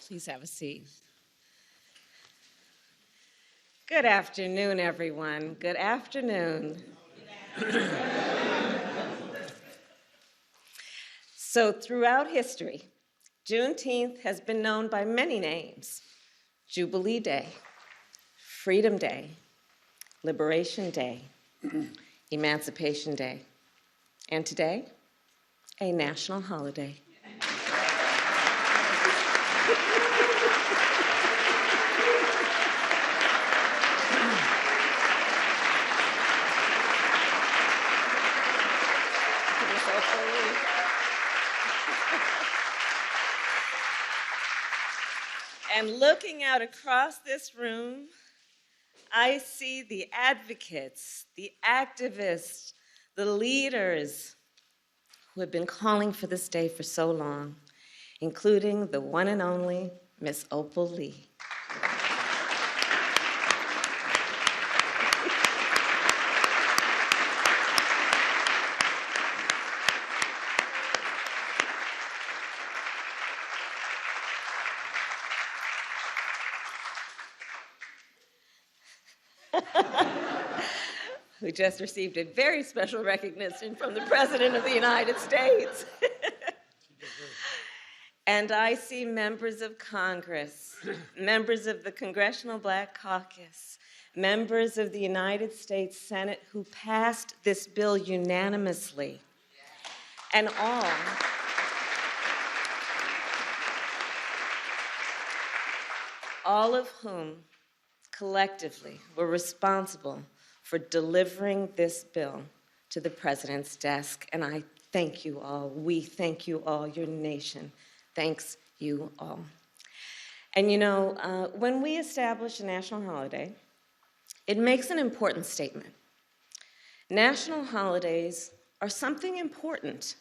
Please have a seat. Good afternoon, everyone. Good afternoon. So throughout history, Juneteenth has been known by many names: Jubilee Day, Freedom Day, Liberation Day, Emancipation Day, and today, a national holiday. And looking out across this room, I see the advocates, the activists, the leaders who have been calling for this day for so long, including the one and only Miss Opal Lee. Who just received a very special recognition from the President of the United States. And I see members of Congress, members of the Congressional Black Caucus, members of the United States Senate who passed this bill unanimously. And all of whom collectively were responsible for delivering this bill to the President's desk. And I thank you all. We thank you all. Your nation thanks you all. And you know, when we establish a national holiday, it makes an important statement. National holidays are something important.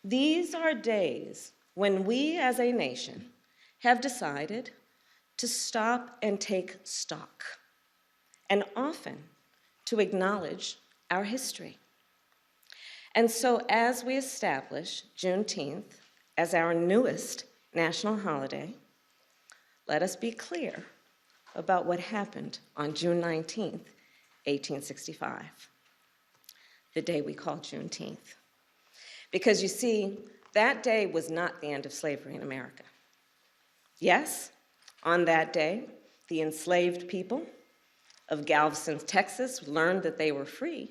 These are days when we as a nation have decided to stop and take stock, and often to acknowledge our history. And so as we establish Juneteenth as our newest national holiday, let us be clear about what happened on June 19th, 1865, the day we call Juneteenth. Because you see, that day was not the end of slavery in America. Yes, on that day, the enslaved people of Galveston, Texas, learned that they were free.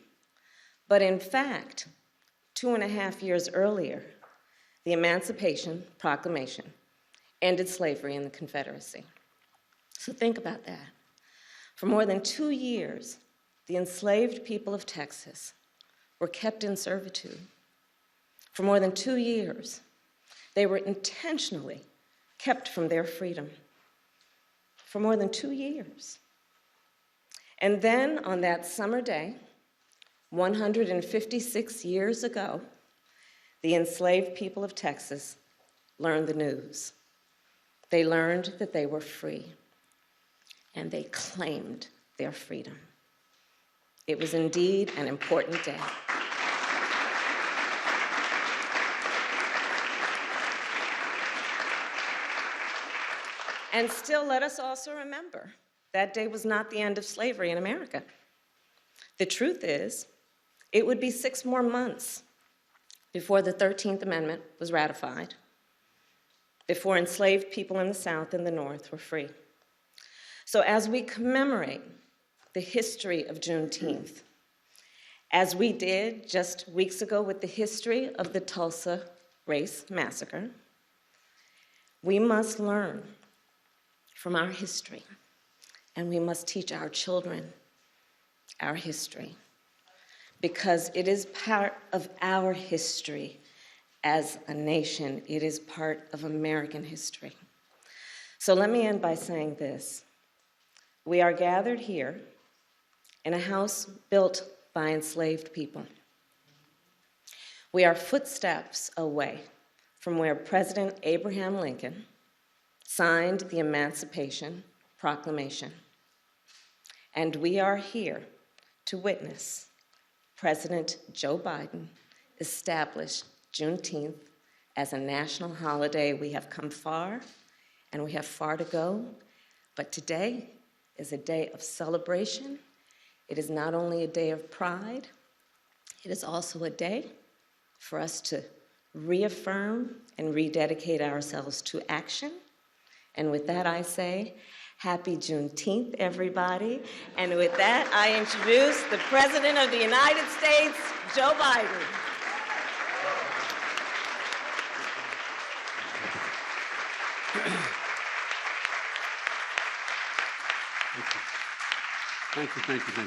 But in fact, 2.5 years earlier, the Emancipation Proclamation ended slavery in the Confederacy. So think about that. For more than 2 years, the enslaved people of Texas were kept in servitude. For more than 2 years, they were intentionally kept from their freedom. For more than 2 years. And then on that summer day, 156 years ago, the enslaved people of Texas learned the news. They learned that they were free, and they claimed their freedom. It was indeed an important day. And still, let us also remember, that day was not the end of slavery in America. The truth is, it would be 6 more months before the 13th Amendment was ratified, before enslaved people in the South and the North were free. So as we commemorate the history of Juneteenth, as we did just weeks ago with the history of the Tulsa Race Massacre, we must learn from our history. And we must teach our children our history, because it is part of our history as a nation. It is part of American history. So let me end by saying this. We are gathered here in a house built by enslaved people. We are footsteps away from where President Abraham Lincoln signed the Emancipation Proclamation. And we are here to witness President Joe Biden establish Juneteenth as a national holiday. We have come far, and we have far to go, but today is a day of celebration. It is not only a day of pride, it is also a day for us to reaffirm and rededicate ourselves to action. And with that, I say, happy Juneteenth, everybody. And with that, I introduce the President of the United States, Joe Biden. Thank you.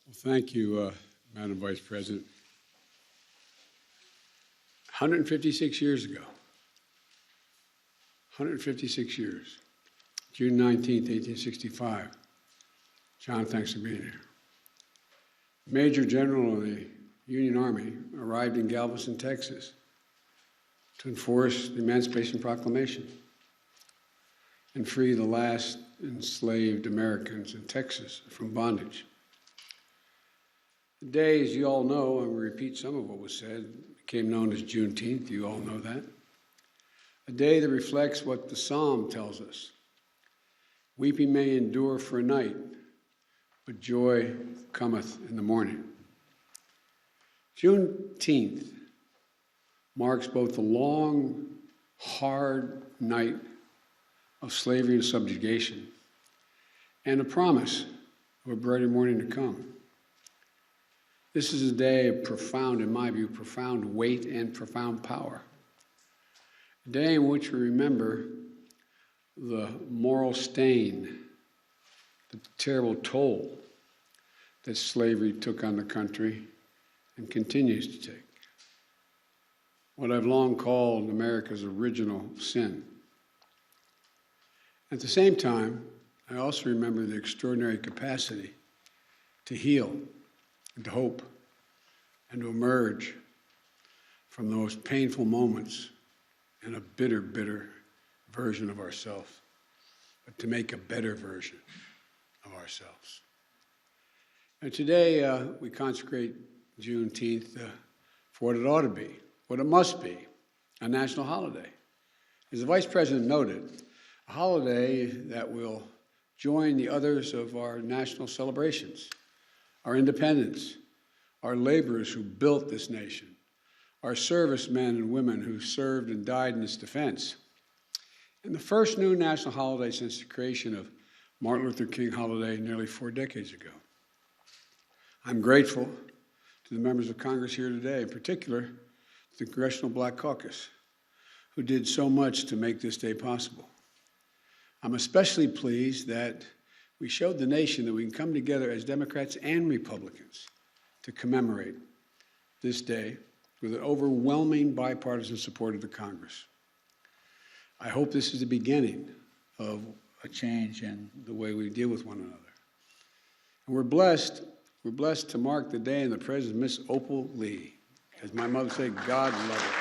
Well, thank you, Madam Vice President. 156 years ago, 156 years, June 19th, 1865. John, thanks for being here. Major General of the Union Army arrived in Galveston, Texas, to enforce the Emancipation Proclamation and free the last enslaved Americans in Texas from bondage. The day, as you all know, and we repeat some of what was said, became known as Juneteenth. You all know that. A day that reflects what the Psalm tells us. Weeping may endure for a night, but joy cometh in the morning. Juneteenth marks both the long, hard night of slavery and subjugation and a promise of a brighter morning to come. This is a day of profound, in my view, profound weight and profound power. A day in which we remember the moral stain, the terrible toll that slavery took on the country and continues to take. What I've long called America's original sin. At the same time, I also remember the extraordinary capacity to heal and to hope and to emerge from those painful moments in a bitter, bitter version of ourselves, but to make a better version of ourselves. And today we consecrate Juneteenth for what it ought to be, what it must be, a national holiday. As the Vice President noted, a holiday that will join the others of our national celebrations, our independence, our laborers who built this nation, our servicemen and women who served and died in its defense, and the first new national holiday since the creation of Martin Luther King holiday nearly 4 decades ago. I'm grateful to the members of Congress here today, in particular the Congressional Black Caucus, who did so much to make this day possible. I'm especially pleased that we showed the nation that we can come together as Democrats and Republicans to commemorate this day with an overwhelming bipartisan support of the Congress. I hope this is the beginning of a change in the way we deal with one another. And we're blessed to mark the day in the presence of Miss Opal Lee. As my mother said, God love her.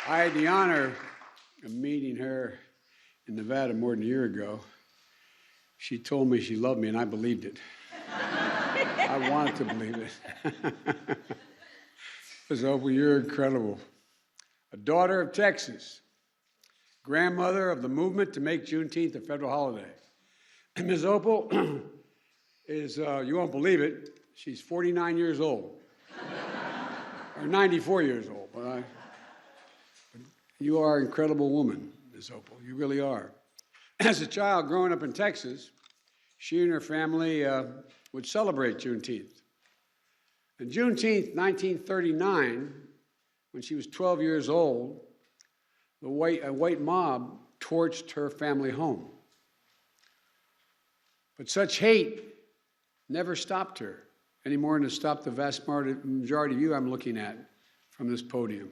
I had the honor of meeting her in Nevada more than a year ago. She told me she loved me, and I believed it. I wanted to believe it. Ms. Opal, you're incredible. A daughter of Texas, grandmother of the movement to make Juneteenth a federal holiday. And Ms. Opal is, you won't believe it, she's 49 years old. Or 94 years old. But you are an incredible woman, Ms. Opal. You really are. As a child growing up in Texas, she and her family would celebrate Juneteenth. And Juneteenth, 1939, when she was 12 years old, a white mob torched her family home. But such hate never stopped her, any more than it stopped the vast majority of you I'm looking at from this podium.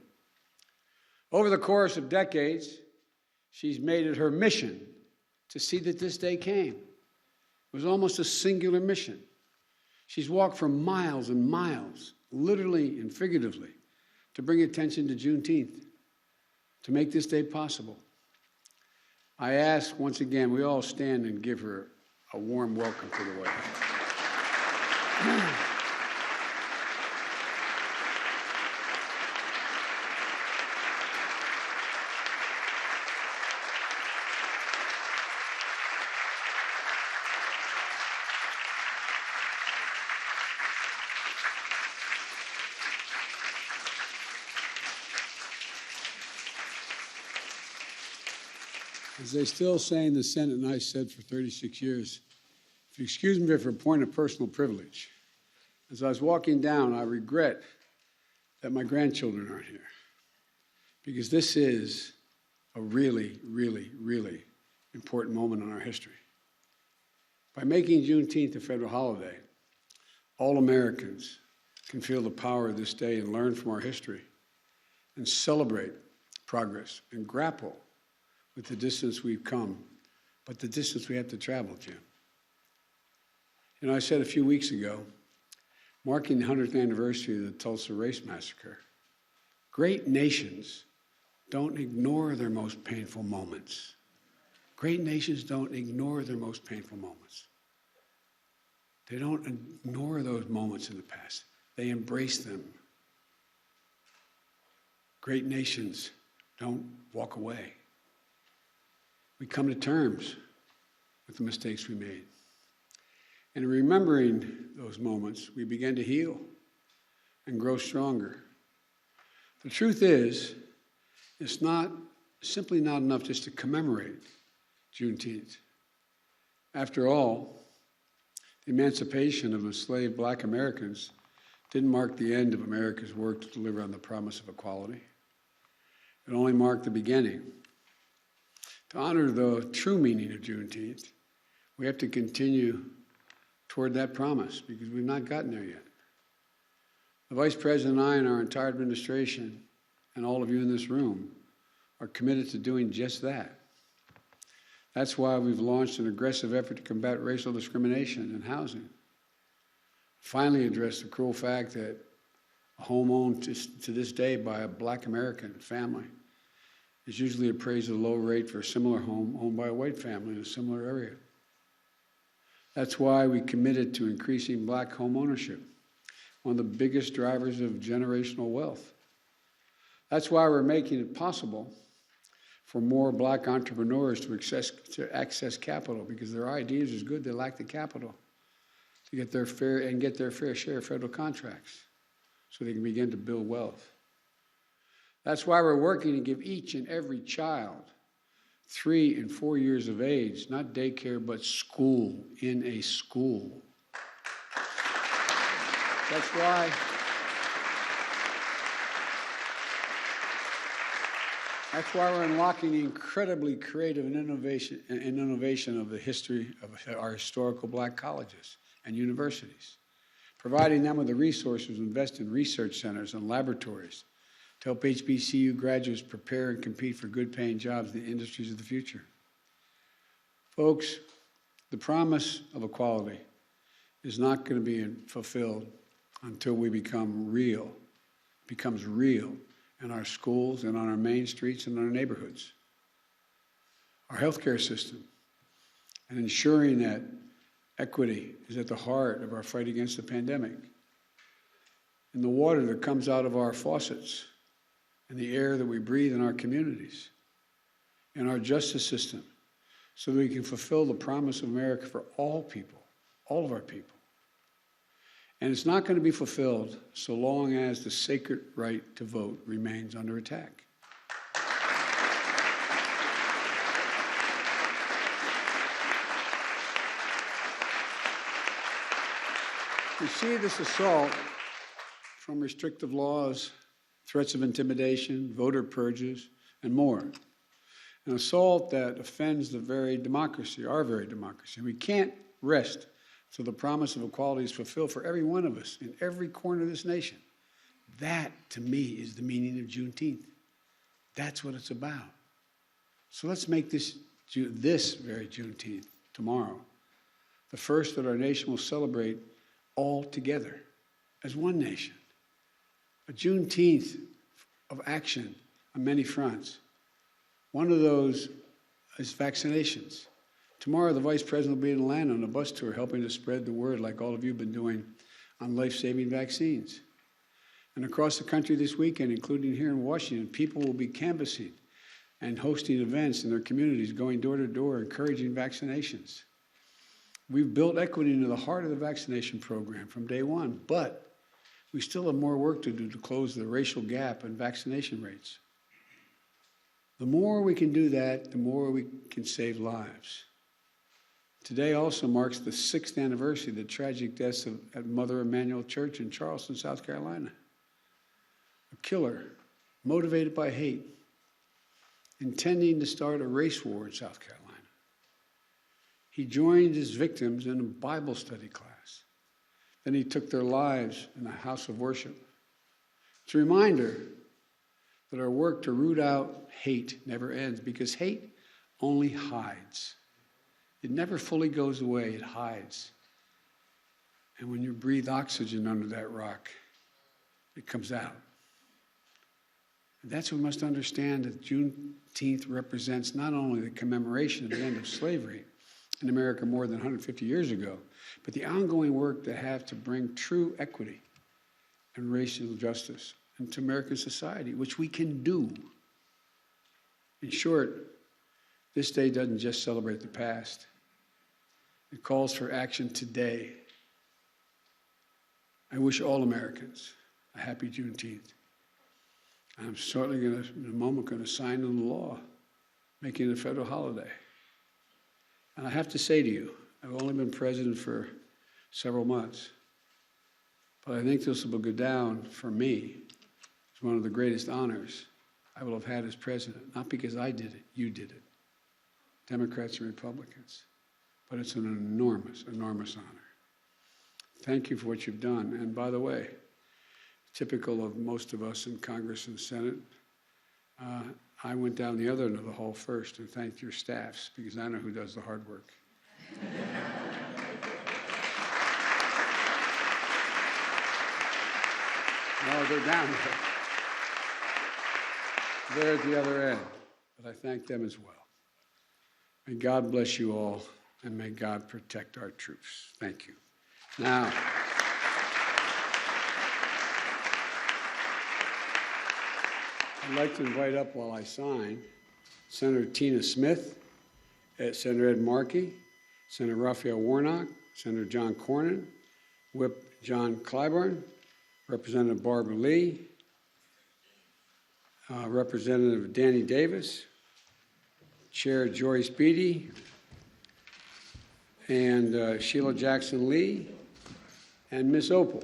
Over the course of decades, she's made it her mission to see that this day came. It was almost a singular mission. She's walked for miles and miles, literally and figuratively, to bring attention to Juneteenth, to make this day possible. I ask once again, we all stand and give her a warm welcome to the White House. As they still say in the Senate, and I said for 36 years, if you excuse me for a point of personal privilege, as I was walking down, I regret that my grandchildren aren't here, because this is a really, really, really important moment in our history. By making Juneteenth a federal holiday, all Americans can feel the power of this day and learn from our history and celebrate progress and grapple with the distance we've come, but the distance we have to travel, Jim. You know, I said a few weeks ago, marking the 100th anniversary of the Tulsa Race Massacre, great nations don't ignore their most painful moments. Great nations don't ignore their most painful moments. They don't ignore those moments in the past. They embrace them. Great nations don't walk away. We come to terms with the mistakes we made. And in remembering those moments, we begin to heal and grow stronger. The truth is, it's simply not enough just to commemorate Juneteenth. After all, the emancipation of enslaved Black Americans didn't mark the end of America's work to deliver on the promise of equality. It only marked the beginning. To honor the true meaning of Juneteenth, we have to continue toward that promise, because we've not gotten there yet. The Vice President and I and our entire administration and all of you in this room are committed to doing just that. That's why we've launched an aggressive effort to combat racial discrimination in housing. Finally address the cruel fact that a home owned to this day by a Black American family is usually appraised at a low rate for a similar home owned by a white family in a similar area. That's why we committed to increasing Black home ownership, one of the biggest drivers of generational wealth. That's why we're making it possible for more Black entrepreneurs to access capital, because their ideas is good, they lack the capital to get their fair share of federal contracts so they can begin to build wealth. That's why we're working to give each and every child 3 and 4 years of age, not daycare, but school, in a school. That's why we're unlocking the incredibly creative and innovation of the history of our historical Black colleges and universities, providing them with the resources to invest in research centers and laboratories to help HBCU graduates prepare and compete for good-paying jobs in the industries of the future. Folks, the promise of equality is not going to be fulfilled until we becomes real in our schools and on our main streets and in our neighborhoods. Our healthcare system, and ensuring that equity is at the heart of our fight against the pandemic. In the water that comes out of our faucets, and the air that we breathe in our communities, in our justice system, so that we can fulfill the promise of America for all people, all of our people. And it's not going to be fulfilled so long as the sacred right to vote remains under attack. We see this assault from restrictive laws, threats of intimidation, voter purges, and more. An assault that offends the very democracy, our very democracy. We can't rest till the promise of equality is fulfilled for every one of us in every corner of this nation. That, to me, is the meaning of Juneteenth. That's what it's about. So let's make this very Juneteenth, tomorrow, the first that our nation will celebrate all together as one nation. A Juneteenth of action on many fronts. One of those is vaccinations, Tomorrow, the Vice President will be in Atlanta on a bus tour helping to spread the word like all of you have been doing on life-saving vaccines. And across the country this weekend, including here in Washington, people will be canvassing and hosting events in their communities, going door to door, encouraging vaccinations. We've built equity into the heart of the vaccination program from day one, but we still have more work to do to close the racial gap in vaccination rates. The more we can do that, the more we can save lives. Today also marks the 6th anniversary of the tragic deaths at Mother Emanuel Church in Charleston, South Carolina. A killer, motivated by hate, intending to start a race war in South Carolina. He joined his victims in a Bible study class. Then he took their lives in a house of worship. It's a reminder that our work to root out hate never ends, because hate only hides. It never fully goes away, it hides. And when you breathe oxygen under that rock, it comes out. And that's what we must understand, that Juneteenth represents not only the commemoration of the end of slavery in America more than 150 years ago, but the ongoing work that have to bring true equity and racial justice into American society, which we can do. In short, this day doesn't just celebrate the past. It calls for action today. I wish all Americans a happy Juneteenth. I'm certainly going to, in a moment, going to sign into law, making it a federal holiday. And I have to say to you, I've only been president for several months, but I think this will go down for me as one of the greatest honors I will have had as president. Not because I did it, you did it, Democrats and Republicans. But it's an enormous, enormous honor. Thank you for what you've done. And by the way, typical of most of us in Congress and Senate, I went down the other end of the hall first and thanked your staffs, because I know who does the hard work. No, they're down there. They're at the other end. But I thank them as well. May God bless you all, and may God protect our troops. Thank you. Now, I'd like to invite up, while I sign, Senator Tina Smith, Senator Ed Markey, Senator Raphael Warnock, Senator John Cornyn, Whip John Clyburn, Representative Barbara Lee, Representative Danny Davis, Chair Joyce Beatty, and Sheila Jackson Lee, and Miss Opal.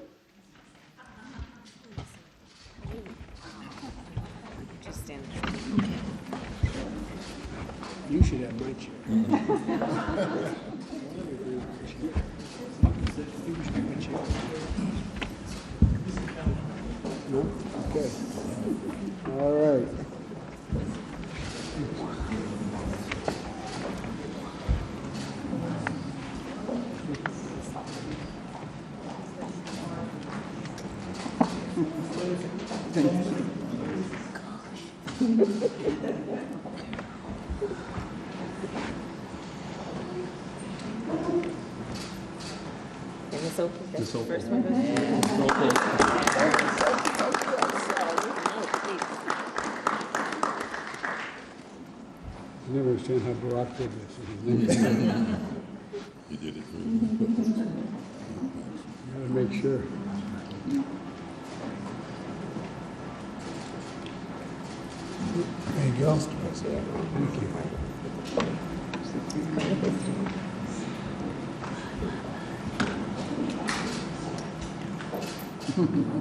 You should have my chair. No? Okay. All right. That's the first one. I never understand how Barack did this. He did it. Gotta make sure. There you go. Thank you.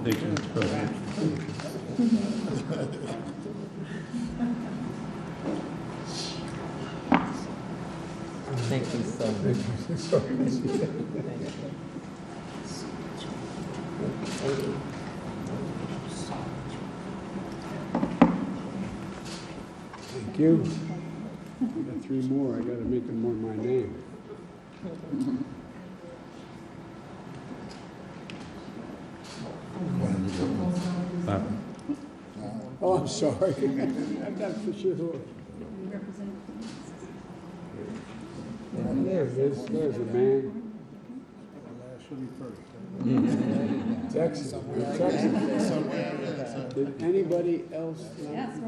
Thank you, Mr. President. Thank you so much. Thank you. I got 3 more. I got to make them more my name. Oh, I'm sorry. That's for sure. There it is. There's a man. Texas. Texas. Did anybody else?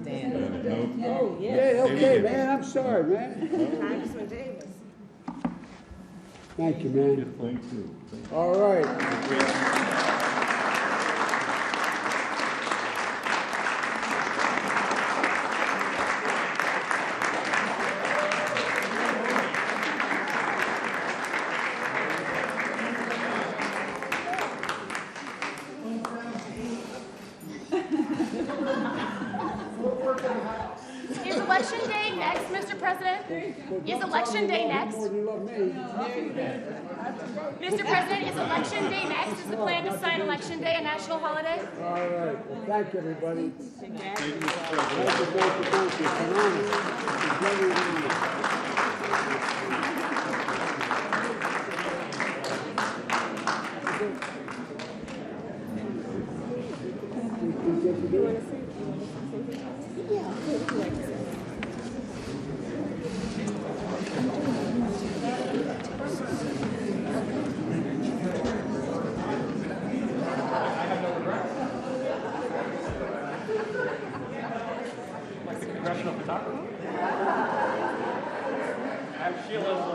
Dan. Oh, Yeah, okay, man. I'm sorry, man. Congressman Davis. Thank you, man. Thank you. All right. Is Election Day next, Mr. President? Is Election Day next? You love me. Mr. President, is Election Day next? Is the plan to sign Election Day a national holiday? All right. Well, thank you, everybody. Thank you. It's an honor. It's very honor. Congressional photographer? I'm Sheila.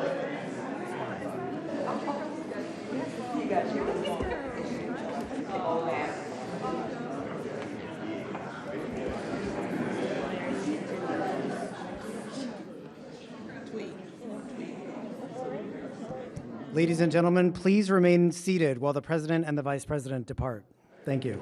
Ladies and gentlemen, please remain seated while the President and the Vice President depart. Thank you.